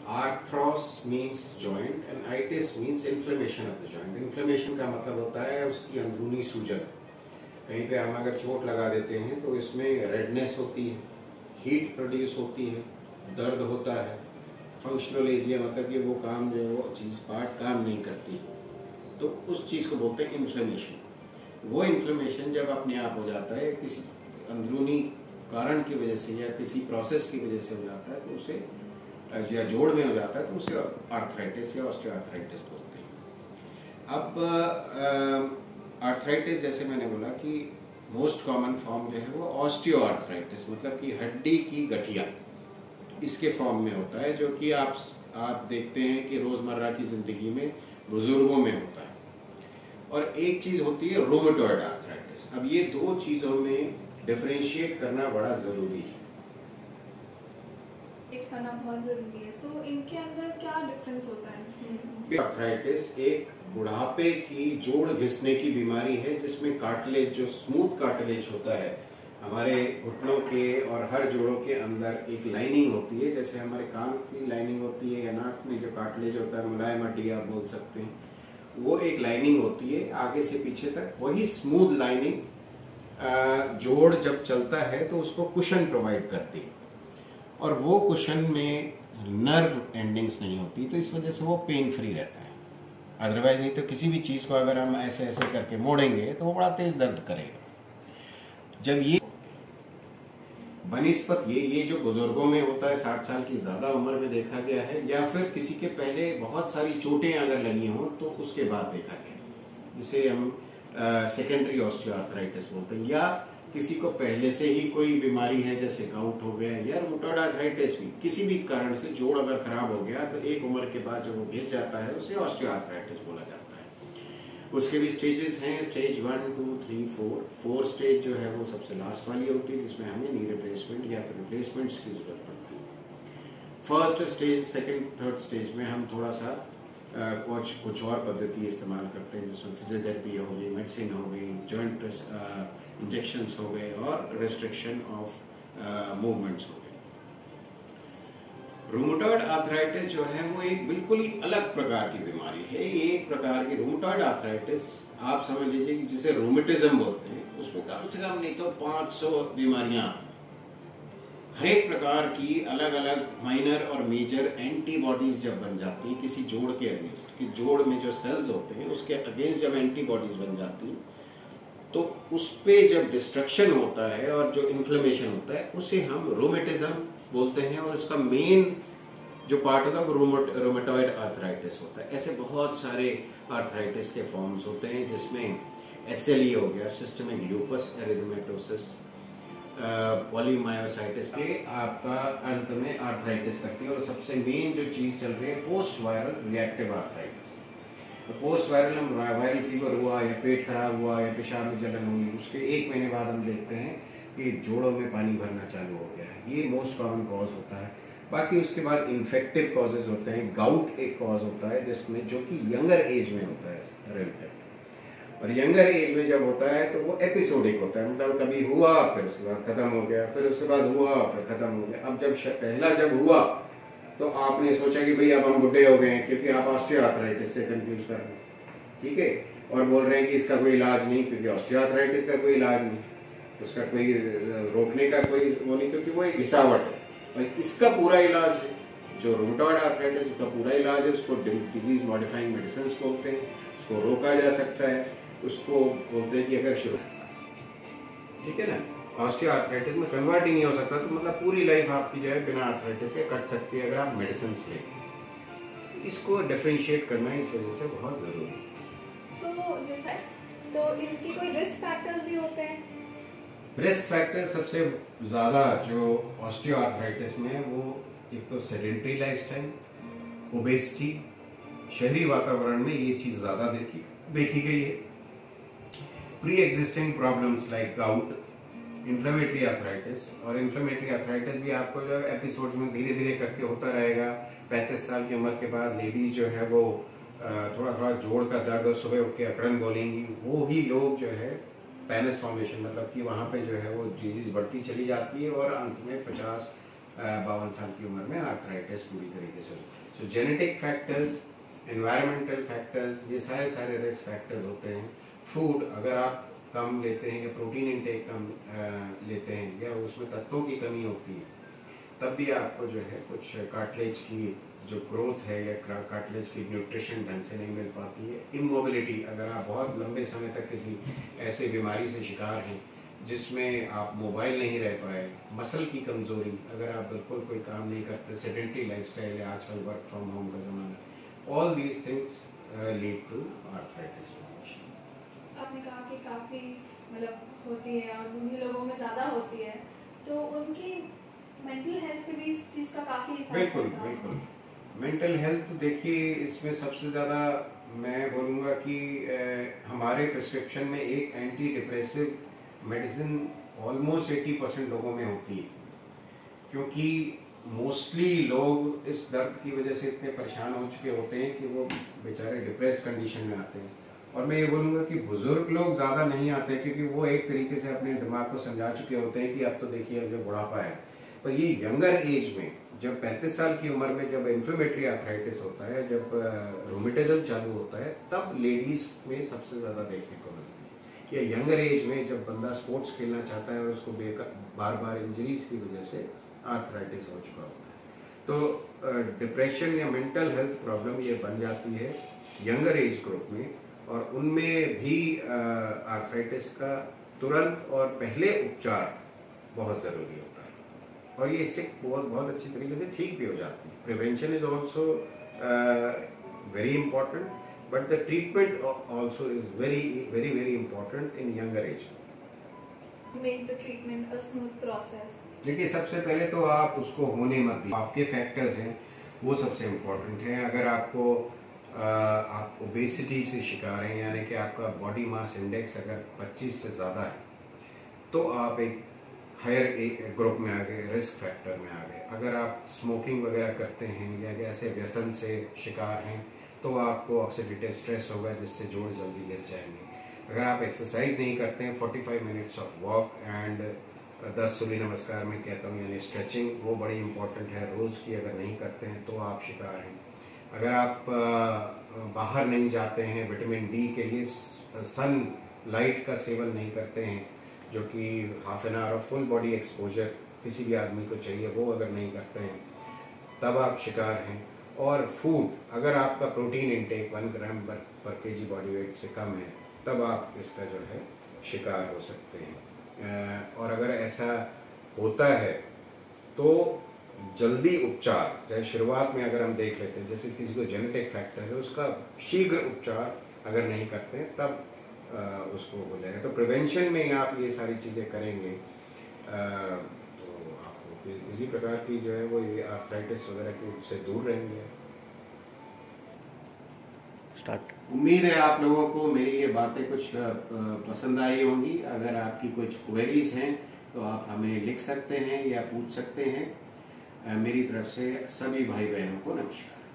Arthros means joint and itis means inflammation of the joint. Inflammation का मतलब होता है उसकी अंदरूनी सूजन। कहीं पे हम अगर चोट लगा देते हैं तो इसमें रेडनेस होती है, हीट प्रोड्यूस होती है, दर्द होता है, फंक्शनल एजिया मतलब कि वो काम जो है वो चीज़ पार्ट काम नहीं करती, तो उस चीज़ को बोलते हैं इन्फ्लेमेशन। वो इन्फ्लेमेशन जब अपने आप हो जाता है किसी अंदरूनी कारण की वजह से या किसी प्रोसेस की वजह से हो जाता है तो उसे या जोड़ में हो जाता है तो उसे आर्थराइटिस या ऑस्टियोआर्थराइटिस बोलते हैं। अब आर्थराइटिस जैसे मैंने बोला कि मोस्ट कॉमन फॉर्म जो है वो ऑस्टियोआर्थराइटिस मतलब कि हड्डी की गठिया, इसके फॉर्म में होता है, जो कि आप देखते हैं कि रोजमर्रा की जिंदगी में बुजुर्गों में होता है। और एक चीज होती है रूमेटॉइड आर्थराइटिस। अब ये दो चीजों में डिफरेंशिएट करना बड़ा जरूरी है, एक करना बहुत जरूरी है। तो इनके अंदर क्या डिफरेंस होता है? आर्थराइटिस एक बुढ़ापे की जोड़ घिसने की बीमारी है जिसमें कार्टिलेज, जो स्मूथ कार्टिलेज होता है हमारे घुटनों के और हर जोड़ों के अंदर एक लाइनिंग होती है, जैसे हमारे कान की लाइनिंग होती है या नाक में जो कार्टिलेज होता है, मुलायम हड्डी आप बोल सकते हैं, वो एक लाइनिंग होती है आगे से पीछे तक। वही स्मूथ लाइनिंग जोड़ जब चलता है तो उसको कुशन प्रोवाइड करती है और वो कुशन में नर्व एंडिंग्स नहीं होती, तो इस वजह से वो पेन फ्री रहता है। अदरवाइज नहीं तो किसी भी चीज को अगर हम ऐसे ऐसे करके मोड़ेंगे तो वो बड़ा तेज दर्द करेगा। जब ये बनिस्पत ये जो बुजुर्गों में होता है, 60 साल की ज्यादा उम्र में देखा गया है, या फिर किसी के पहले बहुत सारी चोटें अगर लगी हों तो उसके बाद देखा गया, जिसे हम सेकेंडरी ऑस्टियोआर्थराइटिस बोलते हैं। या किसी को पहले से ही कोई बीमारी है जैसे गाउट हो गया या रूमेटॉइड आर्थराइटिस भी, किसी भी कारण से जोड़ अगर खराब हो गया तो एक उम्र के बाद जब वो घिस जाता है उसे ऑस्टियोआर्थराइटिस बोला जाता है। उसके भी स्टेजेस हैं, स्टेज 1, 2, 3, 4 स्टेज जो है वो सबसे लास्ट वाली होती है जिसमें हमें नी रिप्लेसमेंट या फिर रिप्लेसमेंट्स की जरूरत पड़ती है। First stage, second, third stage में हम थोड़ा सा कुछ और पद्धति इस्तेमाल करते हैं, जिसमें फिजियोथेरेपी हो गई, मेडिसिन हो गई, जॉइंट इंजेक्शंस हो गए और रेस्ट्रिक्शन ऑफ मूवमेंट्स हो गए। रूमेटॉइड आर्थराइटिस जो है वो एक बिल्कुल ही अलग प्रकार की बीमारी है। ये एक प्रकार की रूमेटॉइड आर्थराइटिस आप समझ लीजिए कि जिसे रूमेटिज्म बोलते हैं, उसमें कम से कम नहीं तो 500 बीमारियां, हर एक प्रकार की अलग अलग माइनर और मेजर एंटीबॉडीज जब बन जाती है किसी जोड़ के अगेंस्ट, कि जोड़ में जो सेल्स होते हैं उसके अगेंस्ट जब एंटीबॉडीज बन जाती है तो उस पे जब डिस्ट्रक्शन होता है और जो इन्फ्लेमेशन होता है उसे हम रूमेटिज्म बोलते हैं। और उसका मेन जो पार्ट होता है वो रूमेटॉइड आर्थराइटिस होता है। ऐसे बहुत सारे आर्थराइटिस के फॉर्म्स होते हैं जिसमें SLE हो गया, सिस्टमिक लूपस एरिथमेटोसिस, पॉलीमायोसाइटिस के आपका अंत में आर्थराइटिस करती है। और सबसे मेन जो चीज चल रही है पोस्ट वायरल रिएक्टिव आर्थराइटिस। तो पोस्ट वायरल हम वायरल फीवर हुआ या पेट खराब हुआ या पेशाब में जलन हुई, उसके 1 महीने बाद हम देखते हैं कि जोड़ों में पानी भरना चालू हो गया है। ये मोस्ट कॉमन कॉज होता है। बाकी उसके बाद इन्फेक्टिव कॉजेज होते हैं। गाउट एक कॉज होता है जिसमें, जो कि यंगर एज में होता है रिलेटेड, और यंगर एज में जब होता है तो वो एपिसोडिक होता है, मतलब कभी हुआ फिर उसके बाद खत्म हो गया, फिर उसके बाद हुआ फिर खत्म हो गया। अब जब हुआ तो आपने सोचा कि भाई अब हम बुढ़े हो गए हैं, क्योंकि आप ऑस्टियोआर्थराइटिस से कंफ्यूज कर रहे हैं, ठीक है, और बोल रहे हैं कि इसका कोई इलाज नहीं, क्योंकि ऑस्टियोआर्थराइटिस का कोई इलाज नहीं, उसका कोई रोकने का कोई वो नहीं, क्योंकि वो एक घिसावट है। और इसका पूरा इलाज है, जो रूमेटॉइड आर्थराइटिस उसका पूरा इलाज है, उसको डिजीज मॉडिफाइंग मेडिसिन बोलते हैं, उसको रोका जा सकता है, उसको बोलते हैं कि अगर शुरू, ठीक है ना, ऑस्टियोआर्थराइटिस में कन्वर्ट ही नहीं हो सकता तो मतलब पूरी लाइफ आपकी जो है बिना आर्थराइटिस के कट सकती है अगर आप मेडिसिन लें। इसको डिफरेंशिएट करना इस वजह से बहुत जरूरी है। तो जैसा तो इनकी कोई रिस्क फैक्टर्स भी होते हैं? रिस्क फैक्टर सबसे ज्यादा जो ऑस्टियोआर्थराइटिस में, वो एक तो सेडेंटरी लाइफस्टाइल, ओबेसिटी, शहरी वातावरण में ये चीज ज्यादा देखी गई है। Pre existing problems like gout, inflammatory arthritis, और इन्फ्लेमेटरी आर्थराइटिस भी आपको जो एपिसोड्स में धीरे धीरे करके होता रहेगा। 35 साल की उम्र के बाद लेडीज जो है वो थोड़ा थोड़ा जोड़ का दर्द और सुबह उठ के अकड़न बोलेंगी, वो ही लोग जो है पेनिस फॉर्मेशन, मतलब कि वहां पे जो है वो डिजीज बढ़ती चली जाती है और अंत में 50 52 साल की उम्र में आर्थराइटिस पूरी तरीके से। तो जेनेटिक फैक्टर्स, एनवायरमेंटल फैक्टर्स, ये सारे सारे रिस्क फैक्टर्स होते हैं। फूड अगर आप कम लेते हैं या प्रोटीन इंटेक कम लेते हैं या उसमें तत्वों की कमी होती है, तब भी आपको जो है कुछ कार्टिलेज की जो ग्रोथ है या कार्टिलेज की न्यूट्रिशन ढंग से नहीं मिल पाती है। इमोबिलिटी, अगर आप बहुत लंबे समय तक किसी ऐसे बीमारी से शिकार हैं जिसमें आप मोबाइल नहीं रह पाए, मसल की कमजोरी, अगर आप बिल्कुल कोई काम नहीं करते, सेडेंटरी लाइफस्टाइल है, आजकल वर्क फ्रॉम होम का जमाना, all these things lead to arthritis. आपने कहा कि काफ़ी मतलब होती है और उन्हीं लोगों में ज़्यादा होती है, तो उनकी मेंटल हेल्थ पे भी इस चीज़ का काफ़ी इफेक्ट बिल्कुल पड़ता है। बिल्कुल। मेंटल हेल्थ देखिए, इसमें सबसे ज़्यादा मैं बोलूँगा कि हमारे प्रिस्क्रिप्शन में एक एंटी डिप्रेसिव मेडिसिन ऑलमोस्ट 80% लोगों में होती है, क्योंकि मोस्टली लोग इस दर्द की वजह से इतने परेशान हो चुके होते हैं कि वो बेचारे डिप्रेस्ड कंडीशन में आते हैं। और मैं ये बोलूँगा कि बुजुर्ग लोग ज़्यादा नहीं आते, क्योंकि वो एक तरीके से अपने दिमाग को समझा चुके होते हैं कि अब तो देखिए अब जो बुढ़ापा है। पर ये यंगर एज में, जब 35 साल की उम्र में जब इन्फ्लेमेटरी आर्थराइटिस होता है, जब रूमेटिज्म चालू होता है, तब लेडीज में सबसे ज़्यादा देखने को मिलती है। या यंगर एज में जब बंदा स्पोर्ट्स खेलना चाहता है और उसको बार बार इंजरीज की वजह से आर्थराइटिस हो चुका होता है, तो डिप्रेशन या मेंटल हेल्थ प्रॉब्लम ये बन जाती है यंगर एज ग्रुप में। और उनमें भी आर्थराइटिस का तुरंत और पहले उपचार बहुत ज़रूरी होता है, और ये इससे बहुत अच्छी तरीके से ठीक भी हो जाती है। Prevention is also very important, but the treatment also is very important in younger age. Make the treatment a smooth process. देखिए, सबसे पहले तो आप उसको होने मत दीजिए। आपके फैक्टर्स हैं वो सबसे इम्पोर्टेंट हैं। अगर आपको आप ओबेसिटी से शिकार हैं, यानी कि आपका बॉडी मास इंडेक्स अगर 25 से ज़्यादा है, तो आप एक हायर ग्रुप में आ गए, रिस्क फैक्टर में आ गए। अगर आप स्मोकिंग वगैरह करते हैं या ऐसे व्यसन से शिकार हैं, तो आपको ऑक्सीडेटिव स्ट्रेस होगा, जिससे जोड़ जल्दी घिस जाएंगे। अगर आप एक्सरसाइज नहीं करते हैं, 45 मिनट्स ऑफ वॉक एंड 10 सूर्य नमस्कार में कहता हूँ, यानी स्ट्रेचिंग, वो बड़ी इंपॉर्टेंट है, रोज़ की अगर नहीं करते हैं तो आप शिकार हैं। अगर आप बाहर नहीं जाते हैं विटामिन डी के लिए, सन लाइट का सेवन नहीं करते हैं, जो कि half an hour of full body exposure किसी भी आदमी को चाहिए, वो अगर नहीं करते हैं, तब आप शिकार हैं। और फूड, अगर आपका प्रोटीन इंटेक 1 ग्राम पर केजी बॉडी वेट से कम है, तब आप इसका जो है शिकार हो सकते हैं। और अगर ऐसा होता है तो जल्दी उपचार, चाहे शुरुआत में अगर हम देख लेते हैं, जैसे किसी को जेनेटिक फैक्टर्स है, उसका शीघ्र उपचार अगर नहीं करते हैं, तब उसको हो जाएगा। तो प्रिवेंशन में आप ये सारी चीज़ें करेंगे तो आपको इसी प्रकार की जो है वो ये आर्थराइटिस वगैरह की उससे दूर रहेंगे। स्टार्ट। उम्मीद है आप लोगों को मेरी ये बातें कुछ पसंद आई होंगी। अगर आपकी कुछ क्वेरीज हैं तो आप हमें लिख सकते हैं या पूछ सकते हैं। मेरी तरफ से सभी भाई बहनों को नमस्कार।